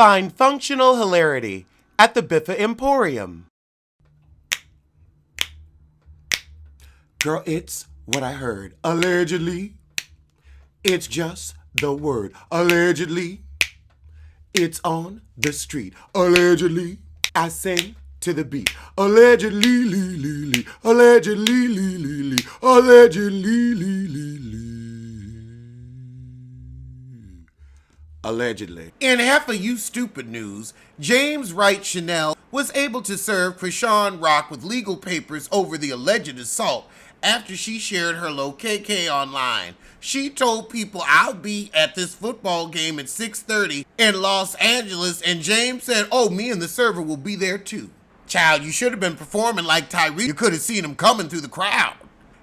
Find functional hilarity at the Biffa Emporium. Girl, it's what I heard. Allegedly, it's just the word. Allegedly, it's on the street. Allegedly, I sing to the beat. Allegedly, lee, lee, lee. Allegedly, lee, lee, lee. Allegedly, lee, lee, lee. Allegedly. In half of You Stupid news, James Wright Chanel was able to serve Krishan Rock with legal papers over the alleged assault after she shared her low KK online. She told people, I'll be at this football game at 6:30 in Los Angeles, and James said, oh, me and the server will be there too. Child, you should have been performing like Tyrese. You could have seen him coming through the crowd.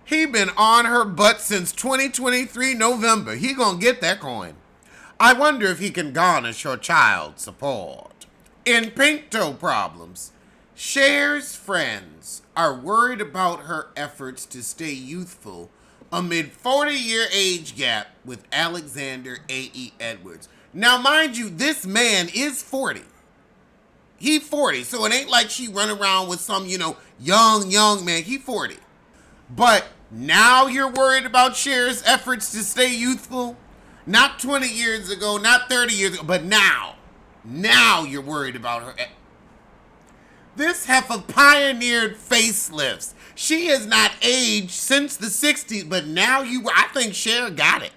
He been on her butt since 2023 November. He gonna get that coin. I wonder if he can garnish her child support. In pink toe problems, Cher's friends are worried about her efforts to stay youthful amid 40-year age gap with Alexander A.E. Edwards. Now, mind you, this man is 40. He 40, so it ain't like she run around with some, young man. He 40. But now you're worried about Cher's efforts to stay youthful? Not 20 years ago, not 30 years ago, but now. Now you're worried about her. This heifer pioneered facelifts. She has not aged since the 60s, but now I think Cher got it.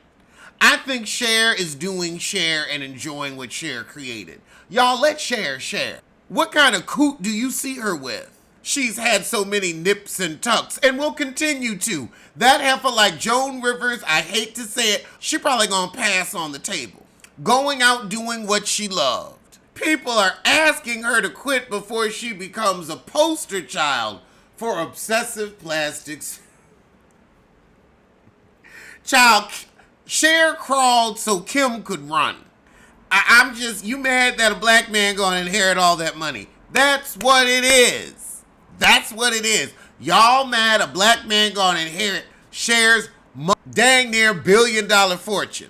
I think Cher is doing Cher and enjoying what Cher created. Y'all, let Cher share. What kind of coot do you see her with? She's had so many nips and tucks and will continue to. That heifer, like Joan Rivers, I hate to say it, she probably gonna pass on the table. Going out doing what she loved. People are asking her to quit before she becomes a poster child for obsessive plastics. Child, Cher crawled so Kim could run. You mad that a black man gonna inherit all that money? That's what it is. That's what it is. Y'all mad a black man gonna inherit Cher's dang near $1 billion fortune.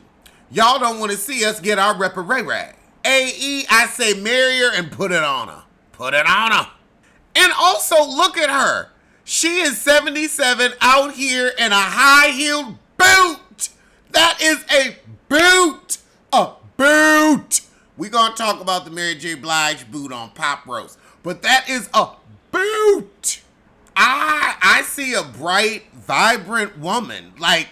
Y'all don't want to see us get our reparay. AE, I say marry her and put it on her. Put it on her. And also look at her. She is 77 out here in a high-heeled boot. That is a boot. A boot. We're going to talk about the Mary J. Blige boot on Pop Roast. But that is a boot. I see a bright, vibrant woman. Like,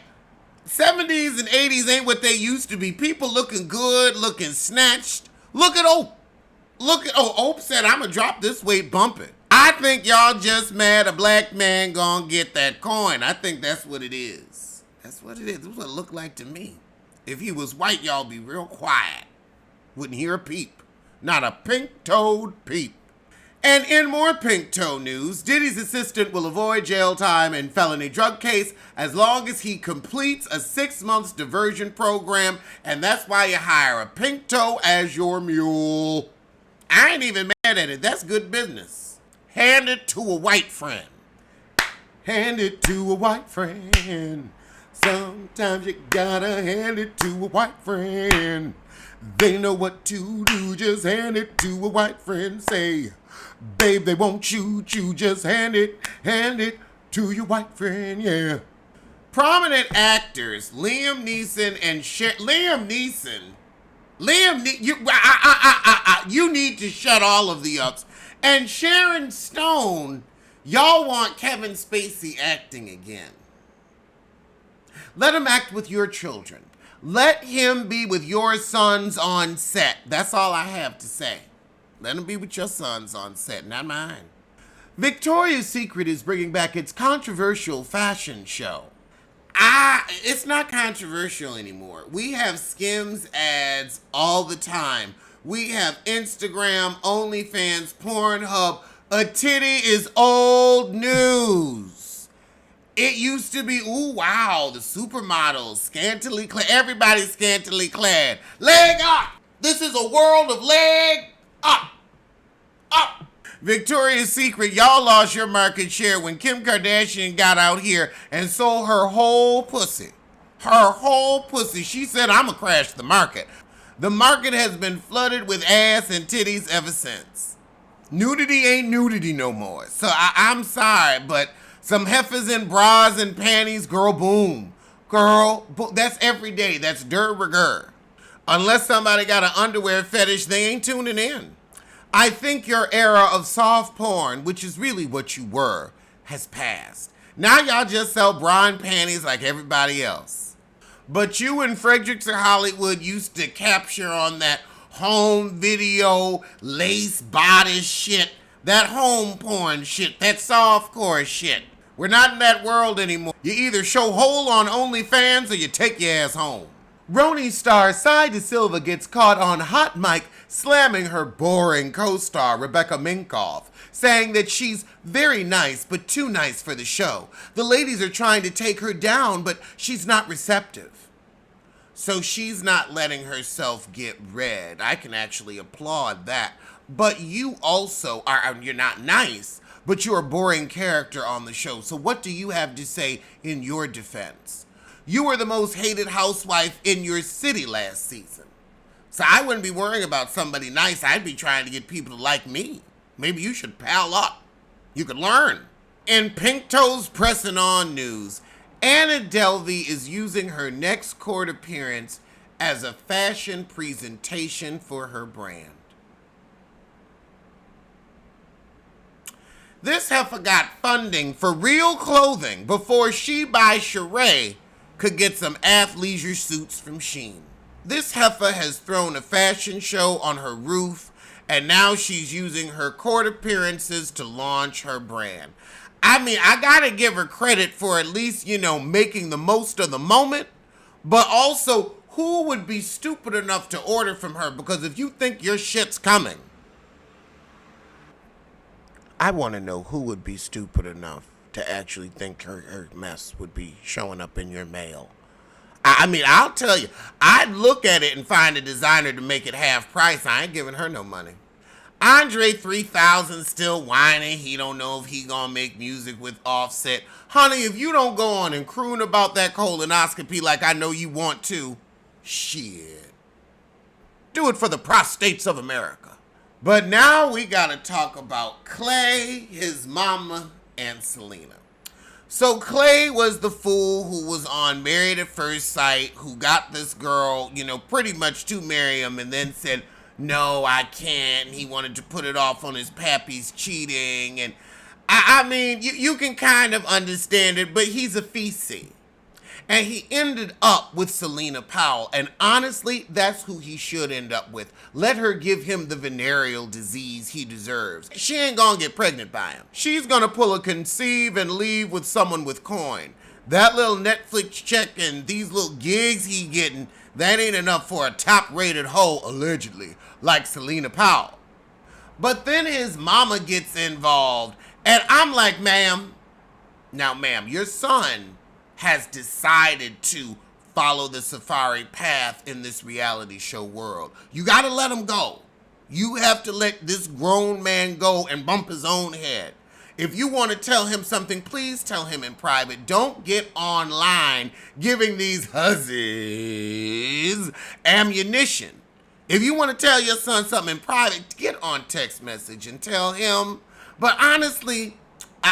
70s and 80s ain't what they used to be. People looking good, looking snatched. Look at Ope said, I'm gonna drop this weight, bump it. I think y'all just mad a black man gonna get that coin. I think that's what it is. That's what it is. That's what it looked like to me. If he was white, y'all be real quiet. Wouldn't hear a peep. Not a pink-toed peep. And in more pink toe news, Diddy's assistant will avoid jail time in felony drug case as long as he completes a 6-month diversion program, and that's why you hire a pink toe as your mule. I ain't even mad at it. That's good business. Hand it to a white friend. Hand it to a white friend. Sometimes you gotta hand it to a white friend. They know what to do. Just hand it to a white friend. Say, babe, they won't you just hand it to your white friend, yeah. Prominent actors Liam Neeson and Cher. You need to shut all of the ups. And Sharon Stone, y'all want Kevin Spacey acting again. Let him act with your children. Let him be with your sons on set. That's all I have to say. Let him be with your sons on set, not mine. Victoria's Secret is bringing back its controversial fashion show. It's not controversial anymore. We have Skims ads all the time. We have Instagram, OnlyFans, Pornhub. A titty is old news. It used to be, ooh, wow, the supermodels, scantily clad. Everybody's scantily clad. Leg up. This is a world of leg up. Up. Victoria's Secret, y'all lost your market share when Kim Kardashian got out here and sold her whole pussy. Her whole pussy. She said, I'm going to crash the market. The market has been flooded with ass and titties ever since. Nudity ain't nudity no more. So I'm sorry, but some heifers in bras and panties, girl, boom. Girl, that's every day. That's de rigueur. Unless somebody got an underwear fetish, they ain't tuning in. I think your era of soft porn, which is really what you were, has passed. Now y'all just sell bra and panties like everybody else. But you in Fredericks or Hollywood used to capture on that home video, lace bodice shit, that home porn shit, that softcore shit. We're not in that world anymore. You either show hole on OnlyFans or you take your ass home. Roni star Sai De Silva gets caught on hot mic slamming her boring co-star Rebecca Minkoff, saying that she's very nice but too nice for the show. The ladies are trying to take her down, but she's not receptive. So she's not letting herself get read. I can actually applaud that. But you also you're not nice, but you're a boring character on the show. So what do you have to say in your defense? You were the most hated housewife in your city last season. So I wouldn't be worrying about somebody nice. I'd be trying to get people to like me. Maybe you should pal up. You could learn. In Pink Toes Pressing On news, Anna Delvey is using her next court appearance as a fashion presentation for her brand. This heifer got funding for real clothing before she by Cher could get some athleisure suits from Shein. This heifer has thrown a fashion show on her roof, and now she's using her court appearances to launch her brand. I mean, I gotta give her credit for at least, making the most of the moment, but also, who would be stupid enough to order from her? Because if you think your shit's coming, I want to know who would be stupid enough to actually think her mess would be showing up in your mail. I mean, I'll tell you, I'd look at it and find a designer to make it half price. I ain't giving her no money. Andre 3000 still whining. He don't know if he gonna make music with Offset. Honey, if you don't go on and croon about that colonoscopy like I know you want to, shit. Do it for the prostates of America. But now we gotta talk about Clay, his mama, and Celina. So Clay was the fool who was on Married at First Sight, who got this girl, pretty much to marry him, and then said, no, I can't. And he wanted to put it off on his pappy's cheating. And I mean, you can kind of understand it, but he's a feces. And he ended up with Celina Powell. And honestly, that's who he should end up with. Let her give him the venereal disease he deserves. She ain't gonna get pregnant by him. She's gonna pull a conceive and leave with someone with coin. That little Netflix check and these little gigs he getting, that ain't enough for a top-rated hoe, allegedly, like Celina Powell. But then his mama gets involved. And I'm like, ma'am, your son has decided to follow the safari path in this reality show world. You gotta let him go. You have to let this grown man go and bump his own head. If you want to tell him something, please tell him in private. Don't get online giving these hussies ammunition. If you want to tell your son something in private, get on text message and tell him. But honestly,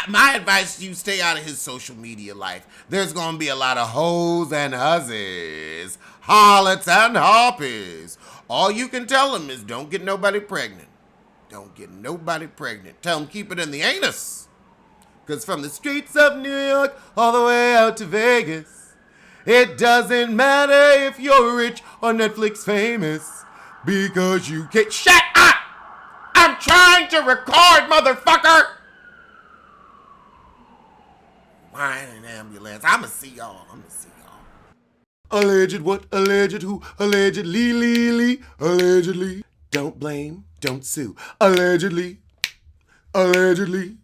my advice to you, stay out of his social media life. There's going to be a lot of hoes and hussies, harlots and harpies. All you can tell him is don't get nobody pregnant. Don't get nobody pregnant. Tell him keep it in the anus. Because from the streets of New York all the way out to Vegas, it doesn't matter if you're rich or Netflix famous, because you can't. Shut up! I'm trying to record, motherfucker! Wine and ambulance. I'ma see y'all. Alleged what? Alleged who? Allegedly. Allegedly. Don't blame. Don't sue. Allegedly. Allegedly.